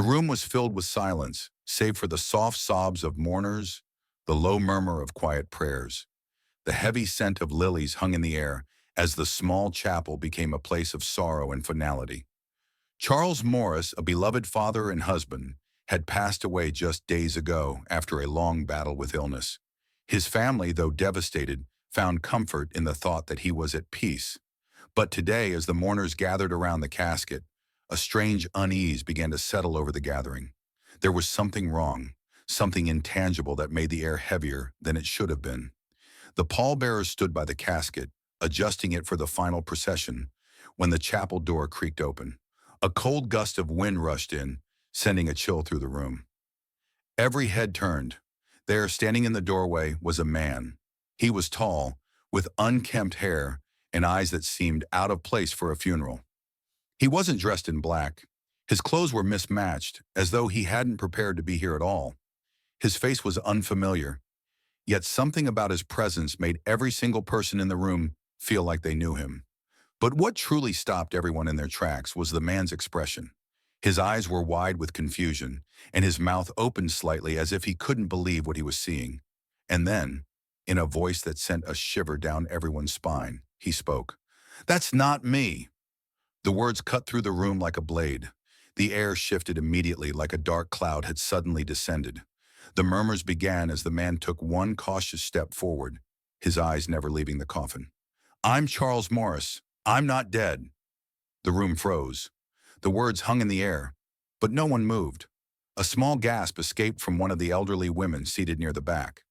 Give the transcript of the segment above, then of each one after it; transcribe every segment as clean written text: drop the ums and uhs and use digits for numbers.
room was filled with silence, save for the soft sobs of mourners, the low murmur of quiet prayers. The heavy scent of lilies hung in the air as the small chapel became a place of sorrow and finality. Charles Morris, a beloved father and husband, had passed away just days ago after a long battle with illness. His family, though devastated, found comfort in the thought that he was at peace. But today, as the mourners gathered around the casket, a strange unease began to settle over the gathering. There was something wrong, something intangible that made the air heavier than it should have been. The pallbearers stood by the casket, adjusting it for the final procession, when the chapel door creaked open. A cold gust of wind rushed in, sending a chill through the room. Every head turned. There, standing in the doorway, was a man. He was tall, with unkempt hair and eyes that seemed out of place for a funeral. He wasn't dressed in black. His clothes were mismatched, as though he hadn't prepared to be here at all. His face was unfamiliar, yet something about his presence made every single person in the room feel like they knew him. But what truly stopped everyone in their tracks was the man's expression. His eyes were wide with confusion, and his mouth opened slightly as if he couldn't believe what he was seeing. And then, in a voice that sent a shiver down everyone's spine, he spoke. "That's not me." The words cut through the room like a blade. The air shifted immediately like a dark cloud had suddenly descended. The murmurs began as the man took one cautious step forward, his eyes never leaving the coffin. "I'm Charles Morris. I'm not dead." The room froze. The words hung in the air, but no one moved. A small gasp escaped from one of the elderly women seated near the back.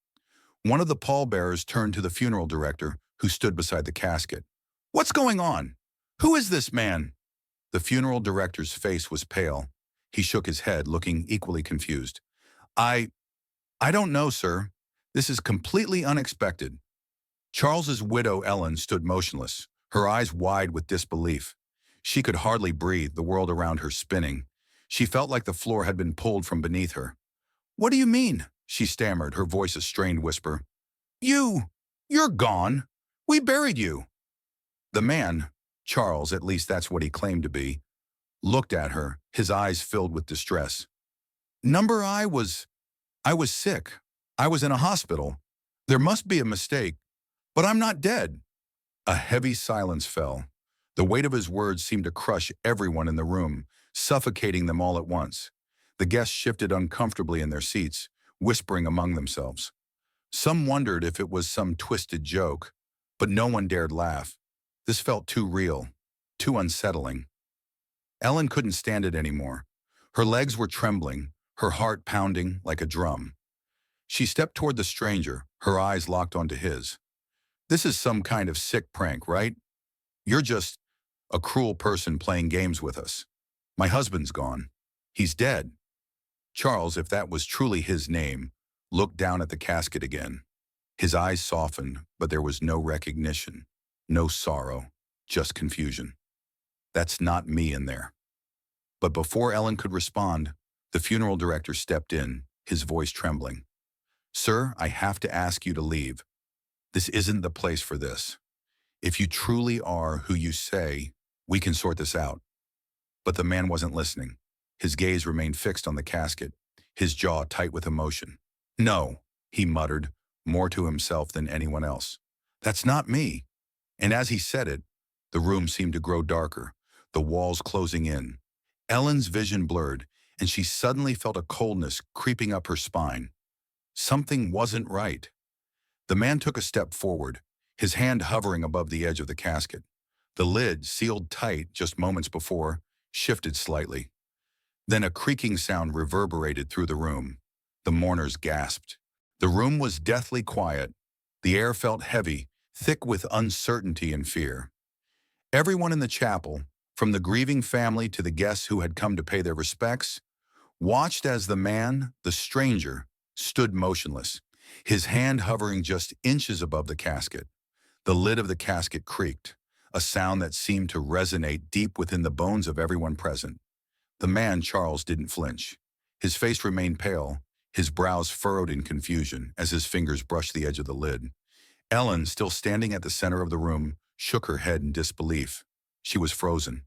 One of the pallbearers turned to the funeral director, who stood beside the casket. "What's going on? Who is this man?" The funeral director's face was pale. He shook his head, looking equally confused. I don't know, sir. This is completely unexpected." Charles's widow, Ellen, stood motionless, her eyes wide with disbelief. She could hardly breathe, the world around her spinning. She felt like the floor had been pulled from beneath her. "What do you mean?" she stammered, her voice a strained whisper. You're gone. We buried you." The man, Charles, at least that's what he claimed to be, looked at her, his eyes filled with distress. "Number I was sick. I was in a hospital. There must be a mistake, but I'm not dead." A heavy silence fell. The weight of his words seemed to crush everyone in the room, suffocating them all at once. The guests shifted uncomfortably in their seats, whispering among themselves. Some wondered if it was some twisted joke, but no one dared laugh. This felt too real, too unsettling. Ellen couldn't stand it anymore. Her legs were trembling, her heart pounding like a drum. She stepped toward the stranger, her eyes locked onto his. "This is some kind of sick prank, right? You're just a cruel person playing games with us. My husband's gone. He's dead." Charles, if that was truly his name, looked down at the casket again. His eyes softened, but there was no recognition, no sorrow, just confusion. "That's not me in there." But before Ellen could respond, the funeral director stepped in, his voice trembling. "Sir, I have to ask you to leave. This isn't the place for this. If you truly are who you say, we can sort this out." But the man wasn't listening. His gaze remained fixed on the casket, his jaw tight with emotion. "No," he muttered, more to himself than anyone else. "That's not me." And as he said it, the room seemed to grow darker, the walls closing in. Ellen's vision blurred, and she suddenly felt a coldness creeping up her spine. Something wasn't right. The man took a step forward, his hand hovering above the edge of the casket. The lid, sealed tight just moments before, shifted slightly. Then a creaking sound reverberated through the room. The mourners gasped. The room was deathly quiet. The air felt heavy, thick with uncertainty and fear. Everyone in the chapel, from the grieving family to the guests who had come to pay their respects, watched as the man, the stranger, stood motionless, his hand hovering just inches above the casket. The lid of the casket creaked, a sound that seemed to resonate deep within the bones of everyone present. The man, Charles, didn't flinch. His face remained pale, his brows furrowed in confusion as his fingers brushed the edge of the lid. Ellen, still standing at the center of the room, shook her head in disbelief. She was frozen.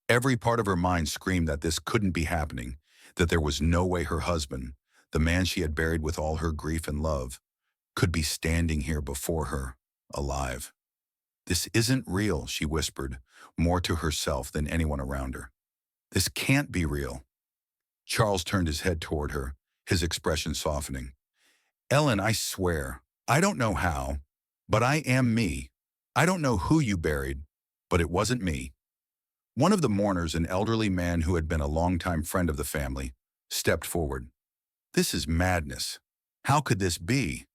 Every part of her mind screamed that this couldn't be happening, that there was no way her husband, the man she had buried with all her grief and love, could be standing here before her, alive. "This isn't real," she whispered, more to herself than anyone around her. "This can't be real." Charles turned his head toward her, his expression softening. "Ellen, I swear, I don't know how, but I am me. I don't know who you buried, but it wasn't me." One of the mourners, an elderly man who had been a longtime friend of the family, stepped forward. "This is madness. How could this be?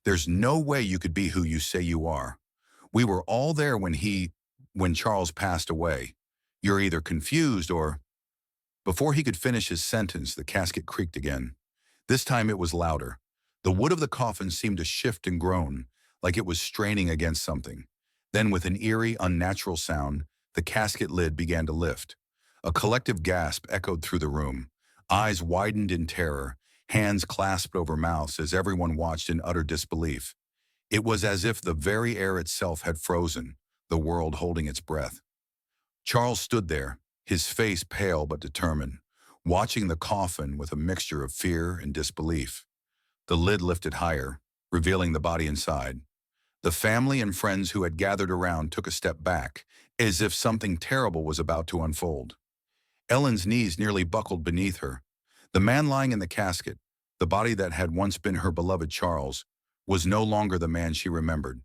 There's no way you could be who you say you are. We were all there when Charles passed away. You're either confused or—" Before he could finish his sentence, the casket creaked again. This time it was louder. The wood of the coffin seemed to shift and groan, like it was straining against something. Then, with an eerie, unnatural sound, the casket lid began to lift. A collective gasp echoed through the room. Eyes widened in terror, hands clasped over mouths as everyone watched in utter disbelief. It was as if the very air itself had frozen, the world holding its breath. Charles stood there, his face pale but determined, watching the coffin with a mixture of fear and disbelief. The lid lifted higher, revealing the body inside. The family and friends who had gathered around took a step back, as if something terrible was about to unfold. Ellen's knees nearly buckled beneath her. The man lying in the casket, the body that had once been her beloved Charles, was no longer the man she remembered.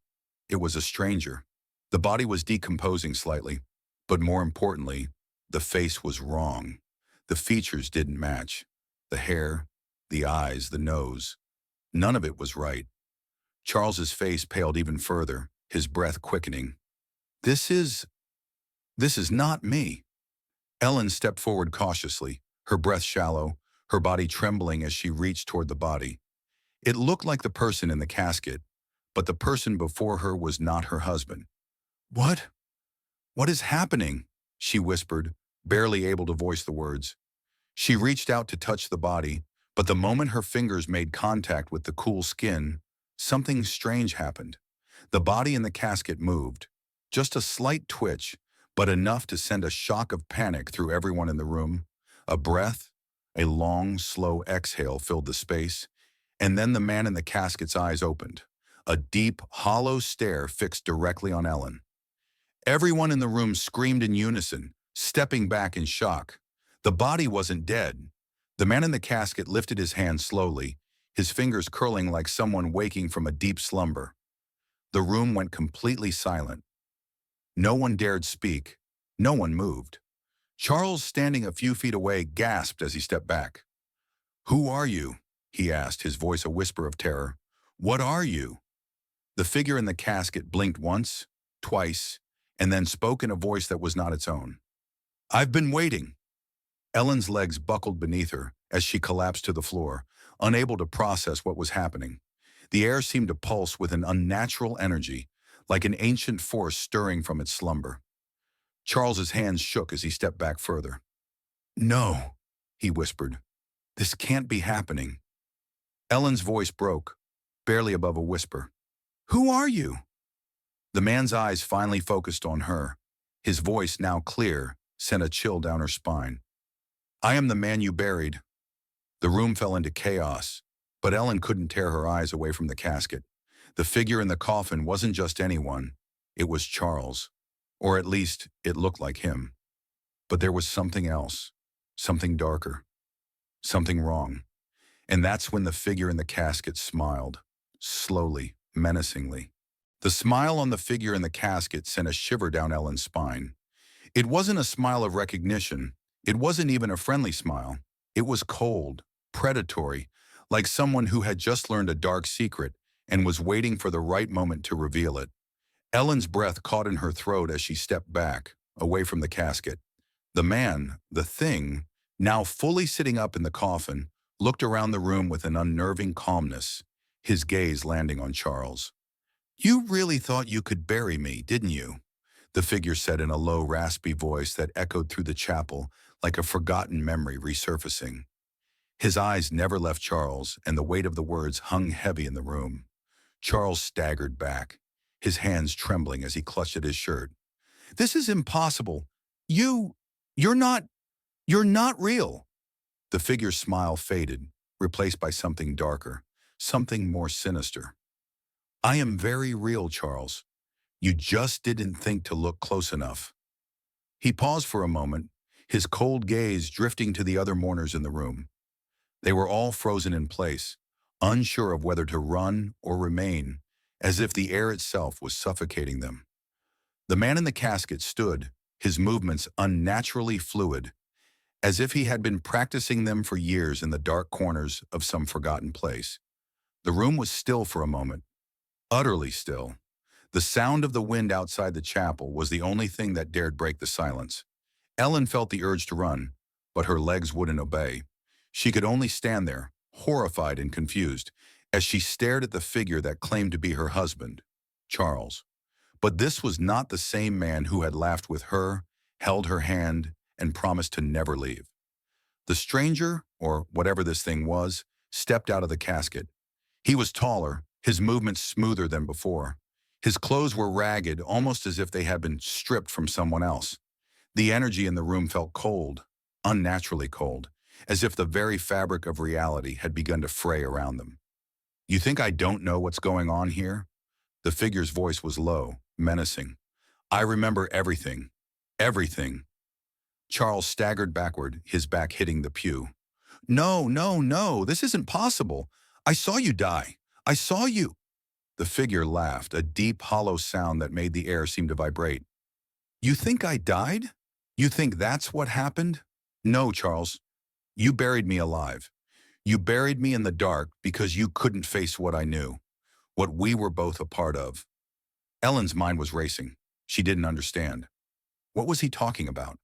It was a stranger. The body was decomposing slightly, but more importantly, the face was wrong. The features didn't match. The hair, the eyes, the nose. None of it was right. Charles's face paled even further, his breath quickening. This is not me." Ellen stepped forward cautiously, her breath shallow, her body trembling as she reached toward the body. It looked like the person in the casket, but the person before her was not her husband. "What? What is happening?" she whispered, barely able to voice the words. She reached out to touch the body, but the moment her fingers made contact with the cool skin, something strange happened. The body in the casket moved. Just a slight twitch, but enough to send a shock of panic through everyone in the room. A breath, a long, slow exhale filled the space, and then the man in the casket's eyes opened. A deep, hollow stare fixed directly on Ellen. Everyone in the room screamed in unison, stepping back in shock. The body wasn't dead. The man in the casket lifted his hand slowly, his fingers curling like someone waking from a deep slumber. The room went completely silent. No one dared speak. No one moved. Charles, standing a few feet away, gasped as he stepped back. "Who are you?" he asked, his voice a whisper of terror. "What are you?" The figure in the casket blinked once, twice, and then spoke in a voice that was not its own. "I've been waiting." Ellen's legs buckled beneath her as she collapsed to the floor, unable to process what was happening. The air seemed to pulse with an unnatural energy, like an ancient force stirring from its slumber. Charles's hands shook as he stepped back further. "No," he whispered. "This can't be happening." Ellen's voice broke, barely above a whisper. "Who are you?" The man's eyes finally focused on her. His voice, now clear, sent a chill down her spine. "I am the man you buried." The room fell into chaos, but Ellen couldn't tear her eyes away from the casket. The figure in the coffin wasn't just anyone. It was Charles. Or at least, it looked like him. But there was something else. Something darker. Something wrong. And that's when the figure in the casket smiled. Slowly, menacingly. The smile on the figure in the casket sent a shiver down Ellen's spine. It wasn't a smile of recognition. It wasn't even a friendly smile. It was cold, predatory, like someone who had just learned a dark secret and was waiting for the right moment to reveal it. Ellen's breath caught in her throat as she stepped back, away from the casket. The man, the thing, now fully sitting up in the coffin, looked around the room with an unnerving calmness, his gaze landing on Charles. "You really thought you could bury me, didn't you?" the figure said in a low, raspy voice that echoed through the chapel like a forgotten memory resurfacing. His eyes never left Charles, and the weight of the words hung heavy in the room. Charles staggered back, his hands trembling as he clutched at his shirt. "This is impossible. You're not real." The figure's smile faded, replaced by something darker, something more sinister. I am very real, Charles. You just didn't think to look close enough. He paused for a moment, his cold gaze drifting to the other mourners in the room. They were all frozen in place, unsure of whether to run or remain, as if the air itself was suffocating them. The man in the casket stood, his movements unnaturally fluid, as if he had been practicing them for years in the dark corners of some forgotten place. The room was still for a moment, utterly still. The sound of the wind outside the chapel was the only thing that dared break the silence. Ellen felt the urge to run, but her legs wouldn't obey. She could only stand there, horrified and confused, as she stared at the figure that claimed to be her husband, Charles. But this was not the same man who had laughed with her, held her hand, and promised to never leave. The stranger, or whatever this thing was, stepped out of the casket. He was taller, his movements smoother than before. His clothes were ragged, almost as if they had been stripped from someone else. The energy in the room felt cold, unnaturally cold, as if the very fabric of reality had begun to fray around them. You think I don't know what's going on here? The figure's voice was low, menacing. I remember everything. Everything. Charles staggered backward, his back hitting the pew. No, no, no, this isn't possible. I saw you die. I saw you. The figure laughed, a deep, hollow sound that made the air seem to vibrate. You think I died? You think that's what happened? No, Charles. You buried me alive. You buried me in the dark because you couldn't face what I knew, what we were both a part of. Ellen's mind was racing. She didn't understand. What was he talking about?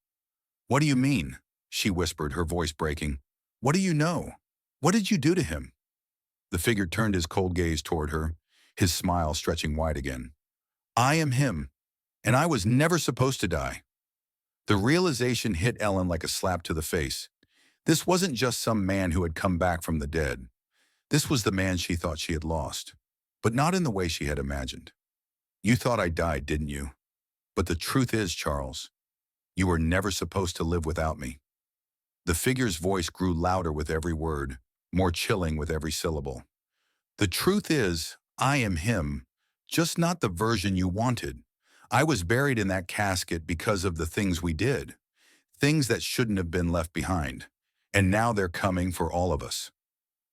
What do you mean? She whispered, her voice breaking. What do you know? What did you do to him? The figure turned his cold gaze toward her, his smile stretching wide again. I am him, and I was never supposed to die. The realization hit Ellen like a slap to the face. This wasn't just some man who had come back from the dead. This was the man she thought she had lost, but not in the way she had imagined. You thought I died, didn't you? But the truth is, Charles, you were never supposed to live without me. The figure's voice grew louder with every word, more chilling with every syllable. The truth is, I am him, just not the version you wanted. I was buried in that casket because of the things we did, things that shouldn't have been left behind. And now they're coming for all of us.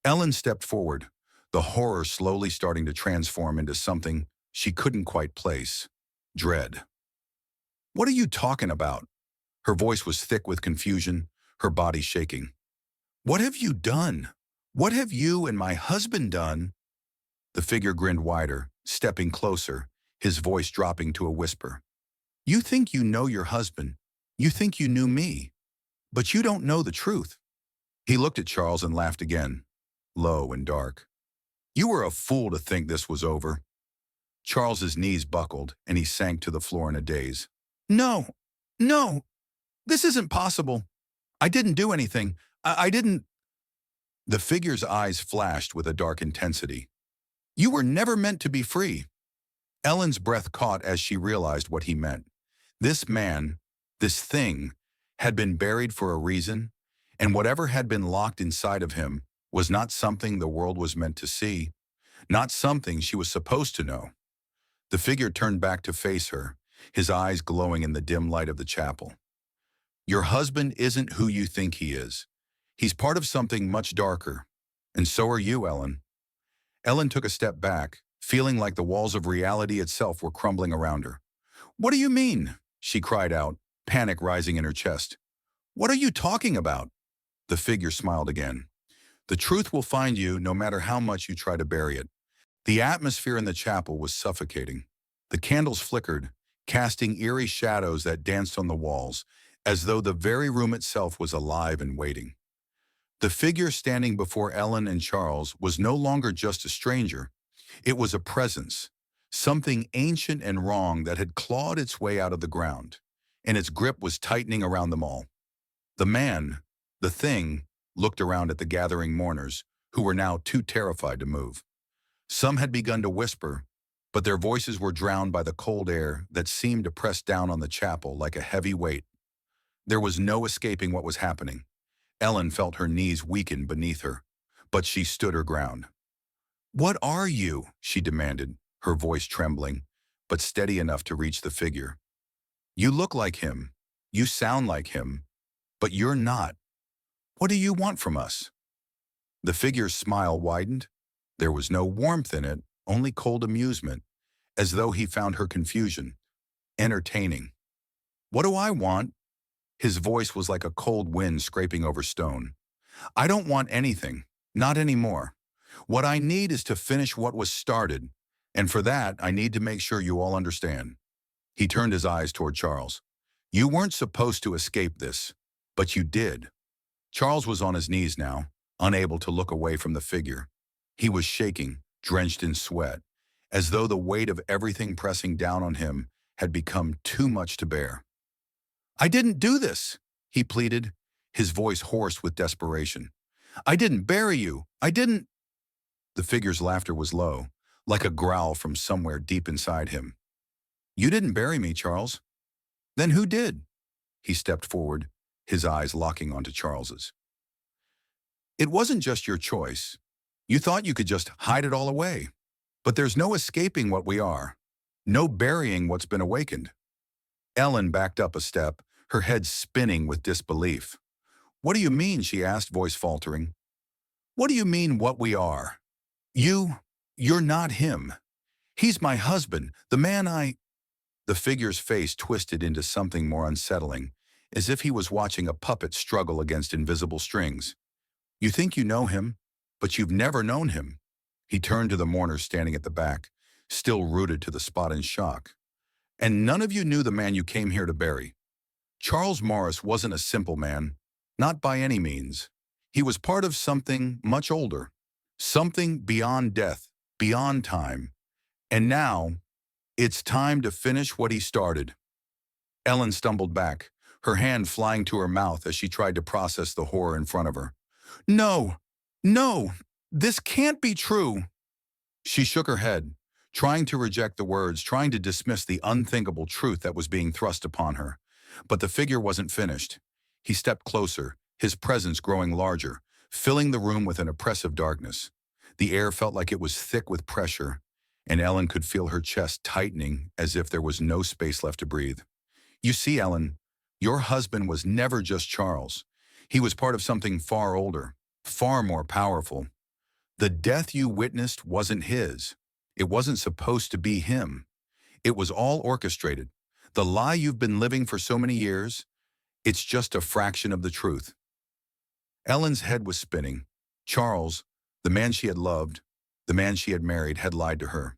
Ellen stepped forward, the horror slowly starting to transform into something she couldn't quite place. Dread. What are you talking about? Her voice was thick with confusion, her body shaking. What have you done? What have you and my husband done? The figure grinned wider, stepping closer, his voice dropping to a whisper. You think you know your husband. You think you knew me. But you don't know the truth. He looked at Charles and laughed again, low and dark. You were a fool to think this was over. Charles's knees buckled, and he sank to the floor in a daze. No, no, this isn't possible. I didn't do anything. I didn't. The figure's eyes flashed with a dark intensity. You were never meant to be free. Ellen's breath caught as she realized what he meant. This man, this thing, had been buried for a reason, and whatever had been locked inside of him was not something the world was meant to see, not something she was supposed to know. The figure turned back to face her, his eyes glowing in the dim light of the chapel. Your husband isn't who you think he is. He's part of something much darker, and so are you, Ellen. Ellen took a step back, feeling like the walls of reality itself were crumbling around her. What do you mean? She cried out, panic rising in her chest. What are you talking about? The figure smiled again. The truth will find you no matter how much you try to bury it. The atmosphere in the chapel was suffocating. The candles flickered, casting eerie shadows that danced on the walls, as though the very room itself was alive and waiting. The figure standing before Ellen and Charles was no longer just a stranger. It was a presence, something ancient and wrong that had clawed its way out of the ground, and its grip was tightening around them all. The man, the thing, looked around at the gathering mourners, who were now too terrified to move. Some had begun to whisper, but their voices were drowned by the cold air that seemed to press down on the chapel like a heavy weight. There was no escaping what was happening. Ellen felt her knees weaken beneath her, but she stood her ground. "What are you?" she demanded, her voice trembling, but steady enough to reach the figure. "You look like him. You sound like him. But you're not. What do you want from us?" The figure's smile widened. There was no warmth in it, only cold amusement, as though he found her confusion entertaining. "What do I want?" His voice was like a cold wind scraping over stone. "I don't want anything. Not anymore. What I need is to finish what was started, and for that, I need to make sure you all understand." He turned his eyes toward Charles. "You weren't supposed to escape this, but you did." Charles was on his knees now, unable to look away from the figure. He was shaking, drenched in sweat, as though the weight of everything pressing down on him had become too much to bear. "I didn't do this," he pleaded, his voice hoarse with desperation. "I didn't bury you. I didn't—" The figure's laughter was low, like a growl from somewhere deep inside him. "You didn't bury me, Charles. Then who did?" He stepped forward, his eyes locking onto Charles's. "It wasn't just your choice. You thought you could just hide it all away. But there's no escaping what we are. No burying what's been awakened." Ellen backed up a step, her head spinning with disbelief. "What do you mean?" she asked, voice faltering. "What do you mean what we are? You're not him. He's my husband, the man I—" The figure's face twisted into something more unsettling, as if he was watching a puppet struggle against invisible strings. "You think you know him, but you've never known him." He turned to the mourners standing at the back, still rooted to the spot in shock. "And none of you knew the man you came here to bury. Charles Morris wasn't a simple man, not by any means. He was part of something much older, something beyond death, beyond time. And now, it's time to finish what he started." Ellen stumbled back, her hand flying to her mouth as she tried to process the horror in front of her. "No, no, this can't be true." She shook her head, trying to reject the words, trying to dismiss the unthinkable truth that was being thrust upon her. But the figure wasn't finished. He stepped closer, his presence growing larger, filling the room with an oppressive darkness. The air felt like it was thick with pressure, and Ellen could feel her chest tightening as if there was no space left to breathe. "You see, Ellen, your husband was never just Charles. He was part of something far older, far more powerful. The death you witnessed wasn't his. It wasn't supposed to be him. It was all orchestrated. The lie you've been living for so many years, it's just a fraction of the truth." Ellen's head was spinning. Charles, the man she had loved, the man she had married, had lied to her.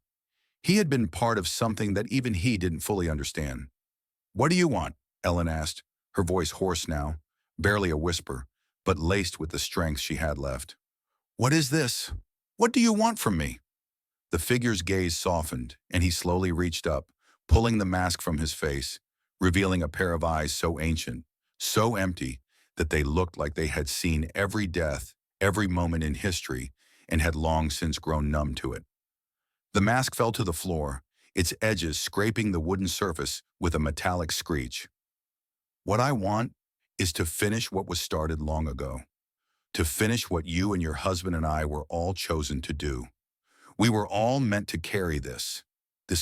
He had been part of something that even he didn't fully understand. "What do you want?" Ellen asked, her voice hoarse now, barely a whisper, but laced with the strength she had left. "What is this? What do you want from me?" The figure's gaze softened, and he slowly reached up, pulling the mask from his face, revealing a pair of eyes so ancient, so empty, that they looked like they had seen every death, every moment in history, and had long since grown numb to it. The mask fell to the floor, its edges scraping the wooden surface with a metallic screech. "What I want is to finish what was started long ago. To finish what you and your husband and I were all chosen to do. We were all meant to carry this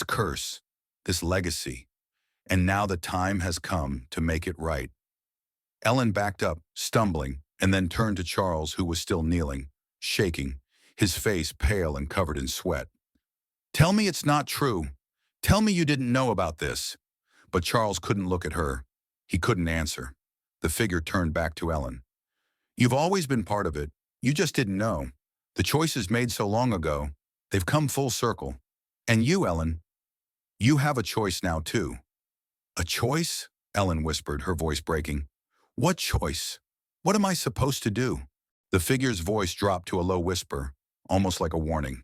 curse, this legacy, and now the time has come to make it right." Ellen backed up, stumbling, and then turned to Charles, who was still kneeling, shaking, his face pale and covered in sweat. "Tell me it's not true. Tell me you didn't know about this." But Charles couldn't look at her. He couldn't answer. The figure turned back to Ellen. "You've always been part of it. You just didn't know. The choices made so long ago, they've come full circle. And you, Ellen, you have a choice now, too." "A choice?" Ellen whispered, her voice breaking. "What choice? What am I supposed to do?" The figure's voice dropped to a low whisper, almost like a warning.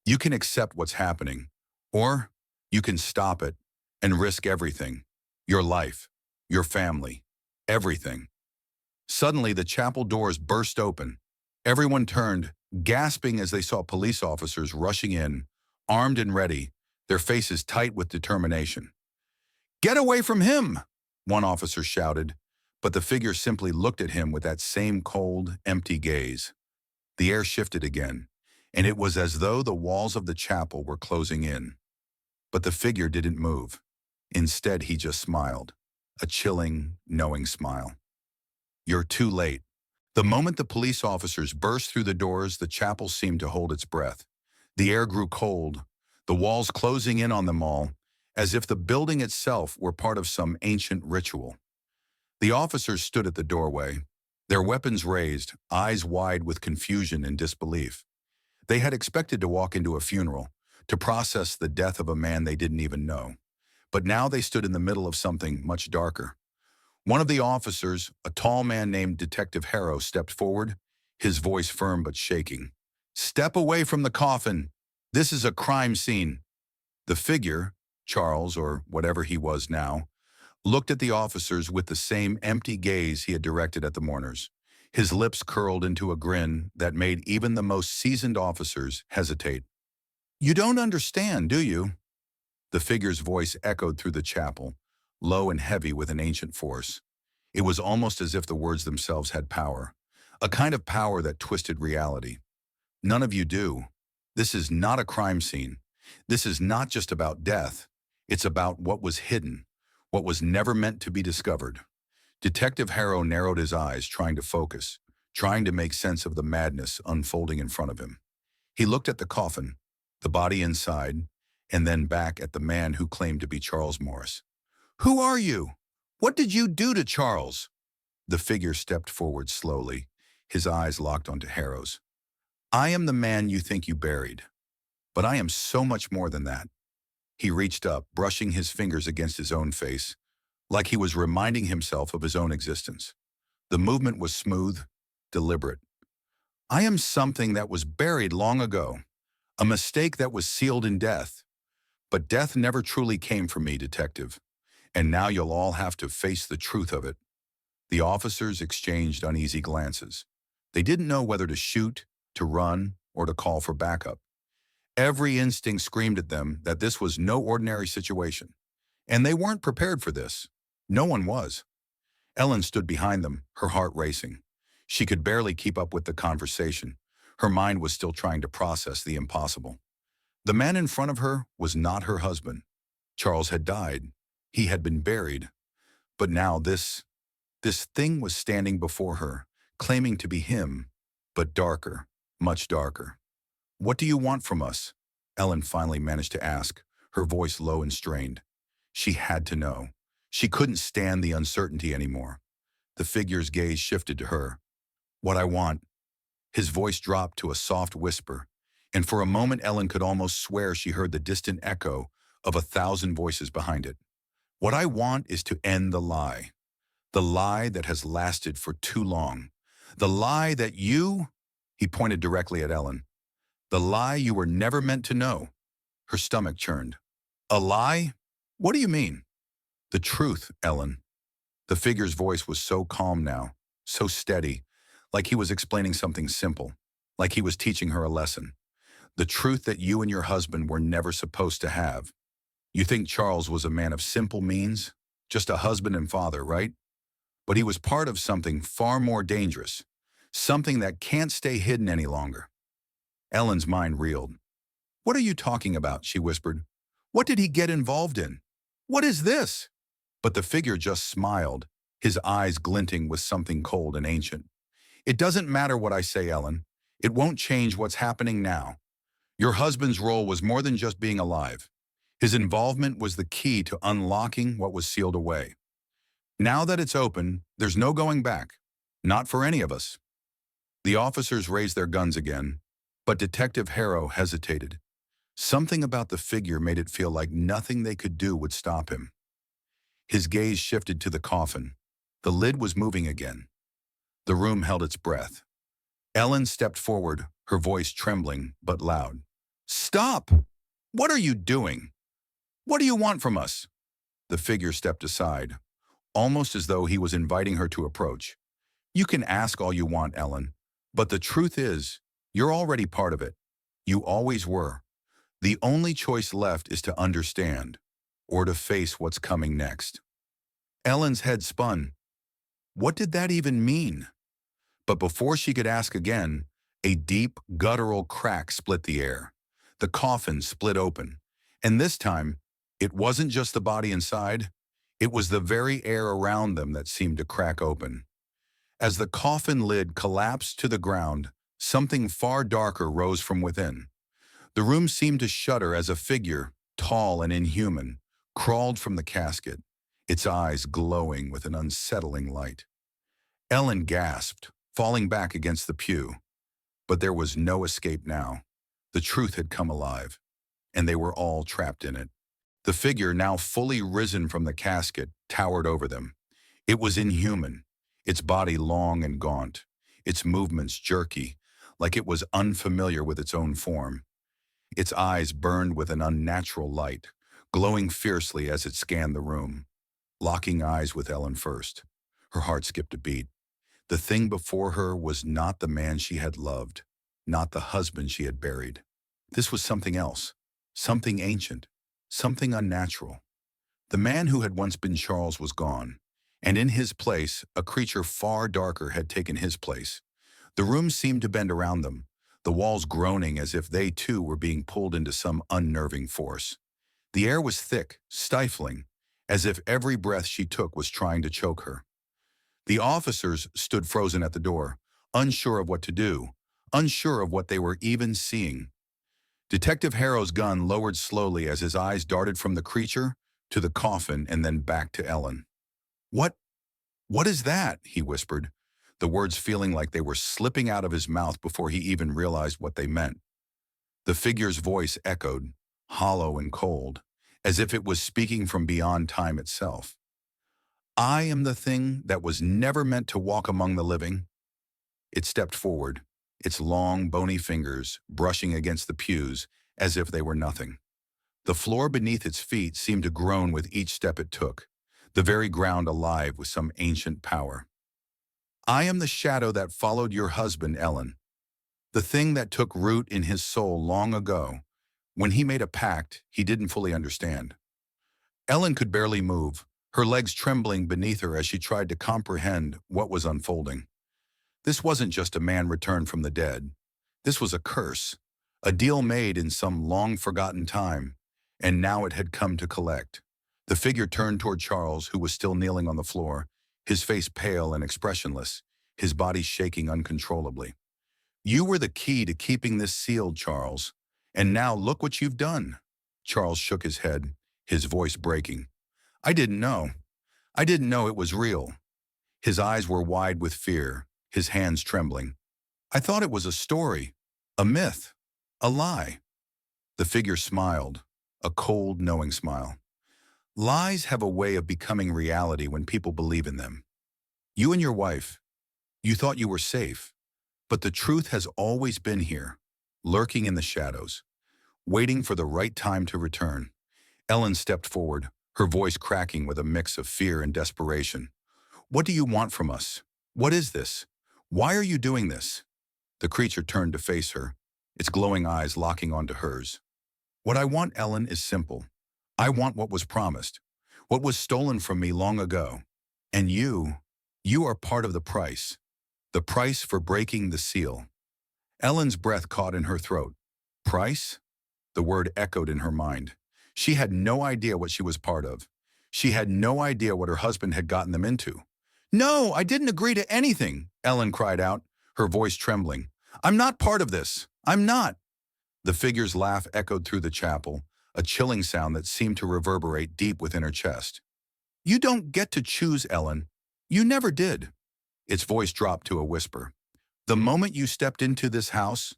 "You can accept what's happening, or you can stop it and risk everything. Your life, your family, everything." Suddenly, the chapel doors burst open. Everyone turned, gasping as they saw police officers rushing in, armed and ready, their faces tight with determination. "Get away from him!" one officer shouted, But the figure simply looked at him with that same cold, empty gaze. The air shifted again, and it was as though the walls of the chapel were closing in. But the figure didn't move. Instead, he just smiled, a chilling, knowing smile. "You're too late." The moment the police officers burst through the doors, the chapel seemed to hold its breath. The air grew cold, the walls closing in on them all, as if the building itself were part of some ancient ritual. The officers stood at the doorway, their weapons raised, eyes wide with confusion and disbelief. They had expected to walk into a funeral, to process the death of a man they didn't even know. But now they stood in the middle of something much darker. One of the officers, a tall man named Detective Harrow, stepped forward, his voice firm but shaking. "Step away from the coffin. This is a crime scene." The figure, Charles or whatever he was now, looked at the officers with the same empty gaze he had directed at the mourners. His lips curled into a grin that made even the most seasoned officers hesitate. "You don't understand, do you?" The figure's voice echoed through the chapel, low and heavy with an ancient force. It was almost as if the words themselves had power, a kind of power that twisted reality. "None of you do. This is not a crime scene. This is not just about death. It's about what was hidden, what was never meant to be discovered." Detective Harrow narrowed his eyes, trying to focus, trying to make sense of the madness unfolding in front of him. He looked at the coffin, the body inside, and then back at the man who claimed to be Charles Morris. "Who are you? What did you do to Charles?" The figure stepped forward slowly, his eyes locked onto Harrow's. "I am the man you think you buried, but I am so much more than that." He reached up, brushing his fingers against his own face, like he was reminding himself of his own existence. The movement was smooth, deliberate. "I am something that was buried long ago, a mistake that was sealed in death. But death never truly came for me, detective, and now you'll all have to face the truth of it." The officers exchanged uneasy glances. They didn't know whether to shoot, to run, or to call for backup. Every instinct screamed at them that this was no ordinary situation, and they weren't prepared for this. No one was. Ellen stood behind them, her heart racing. She could barely keep up with the conversation. Her mind was still trying to process the impossible. The man in front of her was not her husband. Charles had died. He had been buried. But now this thing was standing before her, claiming to be him, but darker, much darker. "What do you want from us?" Ellen finally managed to ask, her voice low and strained. She had to know. She couldn't stand the uncertainty anymore. The figure's gaze shifted to her. "What I want." His voice dropped to a soft whisper, and for a moment Ellen could almost swear she heard the distant echo of 1,000 voices behind it. "What I want is to end the lie that has lasted for too long, the lie that you," he pointed directly at Ellen, "the lie you were never meant to know." Her stomach churned. "A lie? What do you mean?" "The truth, Ellen." The figure's voice was so calm now, so steady, like he was explaining something simple, like he was teaching her a lesson. "The truth that you and your husband were never supposed to have. You think Charles was a man of simple means, just a husband and father, right? But he was part of something far more dangerous, something that can't stay hidden any longer." Ellen's mind reeled. "What are you talking about?" she whispered. "What did he get involved in? What is this?" But the figure just smiled, his eyes glinting with something cold and ancient. "It doesn't matter what I say, Ellen. It won't change what's happening now. Your husband's role was more than just being alive. His involvement was the key to unlocking what was sealed away. Now that it's open, there's no going back. Not for any of us." The officers raised their guns again, but Detective Harrow hesitated. Something about the figure made it feel like nothing they could do would stop him. His gaze shifted to the coffin. The lid was moving again. The room held its breath. Ellen stepped forward, her voice trembling but loud. "Stop! What are you doing? What do you want from us?" The figure stepped aside, almost as though he was inviting her to approach. "You can ask all you want, Ellen, but the truth is, you're already part of it. You always were. The only choice left is to understand, or to face what's coming next." Ellen's head spun. What did that even mean? But before she could ask again, a deep, guttural crack split the air. The coffin split open. And this time, it wasn't just the body inside, it was the very air around them that seemed to crack open. As the coffin lid collapsed to the ground, something far darker rose from within. The room seemed to shudder as a figure, tall and inhuman, crawled from the casket, its eyes glowing with an unsettling light. Ellen gasped, falling back against the pew. But there was no escape now. The truth had come alive, and they were all trapped in it. The figure, now fully risen from the casket, towered over them. It was inhuman, its body long and gaunt, its movements jerky, like it was unfamiliar with its own form. Its eyes burned with an unnatural light, glowing fiercely as it scanned the room. Locking eyes with Ellen first, her heart skipped a beat. The thing before her was not the man she had loved, not the husband she had buried. This was something else, something ancient, something unnatural. The man who had once been Charles was gone, and in his place, a creature far darker had taken his place. The room seemed to bend around them, the walls groaning as if they too were being pulled into some unnerving force. The air was thick, stifling, as if every breath she took was trying to choke her. The officers stood frozen at the door, unsure of what to do, unsure of what they were even seeing. Detective Harrow's gun lowered slowly as his eyes darted from the creature to the coffin and then back to Ellen. What is that?" he whispered, the words feeling like they were slipping out of his mouth before he even realized what they meant. The figure's voice echoed, hollow and cold, as if it was speaking from beyond time itself. "I am the thing that was never meant to walk among the living." It stepped forward, its long, bony fingers brushing against the pews as if they were nothing. The floor beneath its feet seemed to groan with each step it took, the very ground alive with some ancient power. "I am the shadow that followed your husband, Ellen. The thing that took root in his soul long ago, when he made a pact he didn't fully understand." Ellen could barely move, her legs trembling beneath her as she tried to comprehend what was unfolding. This wasn't just a man returned from the dead. This was a curse, a deal made in some long-forgotten time, and now it had come to collect. The figure turned toward Charles, who was still kneeling on the floor, his face pale and expressionless, his body shaking uncontrollably. "You were the key to keeping this sealed, Charles, and now look what you've done." Charles shook his head, his voice breaking. "I didn't know. I didn't know it was real." His eyes were wide with fear, his hands trembling. "I thought it was a story, a myth, a lie." The figure smiled, a cold, knowing smile. "Lies have a way of becoming reality when people believe in them. You and your wife, you thought you were safe, but the truth has always been here, lurking in the shadows, waiting for the right time to return." Ellen stepped forward, her voice cracking with a mix of fear and desperation. "What do you want from us? What is this? Why are you doing this?" The creature turned to face her, its glowing eyes locking onto hers. "What I want, Ellen, is simple. I want what was promised, what was stolen from me long ago. And you are part of the price for breaking the seal." Ellen's breath caught in her throat. Price? The word echoed in her mind. She had no idea what she was part of. She had no idea what her husband had gotten them into. "No, I didn't agree to anything," Ellen cried out, her voice trembling. "I'm not part of this. I'm not." The figure's laugh echoed through the chapel, a chilling sound that seemed to reverberate deep within her chest. "You don't get to choose, Ellen. You never did." Its voice dropped to a whisper. "The moment you stepped into this house,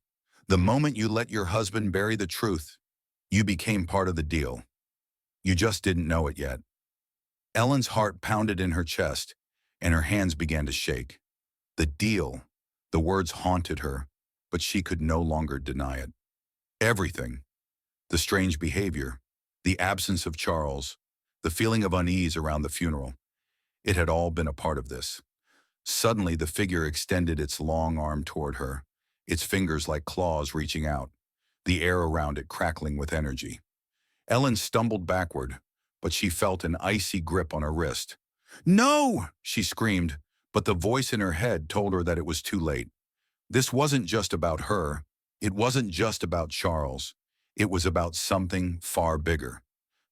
the moment you let your husband bury the truth, you became part of the deal. You just didn't know it yet." Ellen's heart pounded in her chest, and her hands began to shake. The deal. The words haunted her, but she could no longer deny it. Everything. The strange behavior, the absence of Charles, the feeling of unease around the funeral. It had all been a part of this. Suddenly, the figure extended its long arm toward her, its fingers like claws reaching out, the air around it crackling with energy. Ellen stumbled backward, but she felt an icy grip on her wrist. "No!" she screamed, But the voice in her head told her that it was too late. This wasn't just about her. It wasn't just about Charles. It was about something far bigger.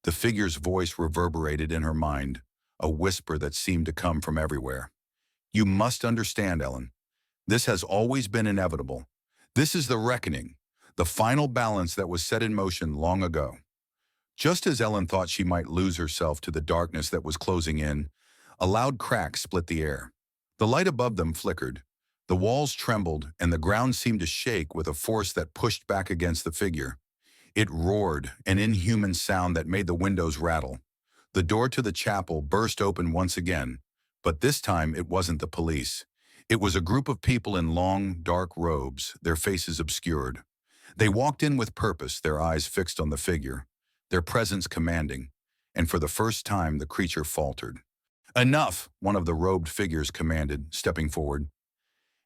The figure's voice reverberated in her mind, a whisper that seemed to come from everywhere. You must understand, Ellen. This has always been inevitable. This is the reckoning, the final balance that was set in motion long ago. Just as Ellen thought she might lose herself to the darkness that was closing in, a loud crack split the air. The light above them flickered. The walls trembled, and the ground seemed to shake with a force that pushed back against the figure. It roared, an inhuman sound that made the windows rattle. The door to the chapel burst open once again, but this time it wasn't the police. It was a group of people in long, dark robes, their faces obscured. They walked in with purpose, their eyes fixed on the figure, their presence commanding, and for the first time the creature faltered. "Enough," one of the robed figures commanded, stepping forward.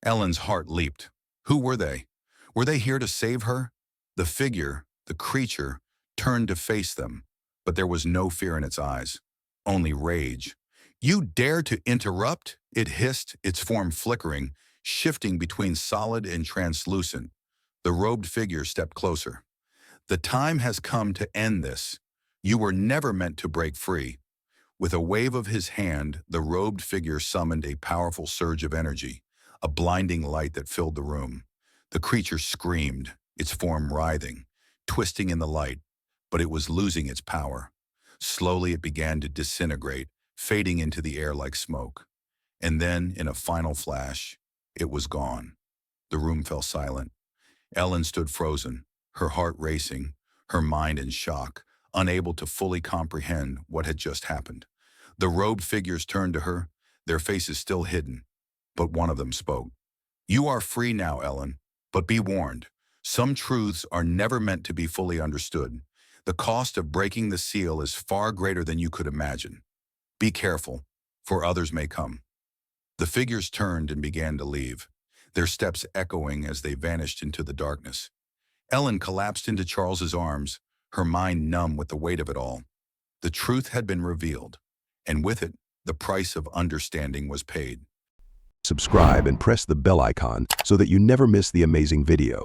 Ellen's heart leaped. Who were they? Were they here to save her? The figure, the creature, turned to face them, but there was no fear in its eyes, only rage. "You dare to interrupt?" it hissed, its form flickering, shifting between solid and translucent. The robed figure stepped closer. "The time has come to end this. You were never meant to break free." With a wave of his hand, the robed figure summoned a powerful surge of energy, a blinding light that filled the room. The creature screamed, its form writhing, twisting in the light, but it was losing its power. Slowly it began to disintegrate, fading into the air like smoke. And then, in a final flash, it was gone. The room fell silent. Ellen stood frozen, her heart racing, her mind in shock, unable to fully comprehend what had just happened. The robed figures turned to her, their faces still hidden, but one of them spoke. "You are free now, Ellen, but be warned. Some truths are never meant to be fully understood. The cost of breaking the seal is far greater than you could imagine. Be careful, for others may come." The figures turned and began to leave, their steps echoing as they vanished into the darkness. Ellen collapsed into Charles's arms, her mind numb with the weight of it all. The truth had been revealed, and with it, the price of understanding was paid. Subscribe and press the bell icon so that you never miss the amazing video.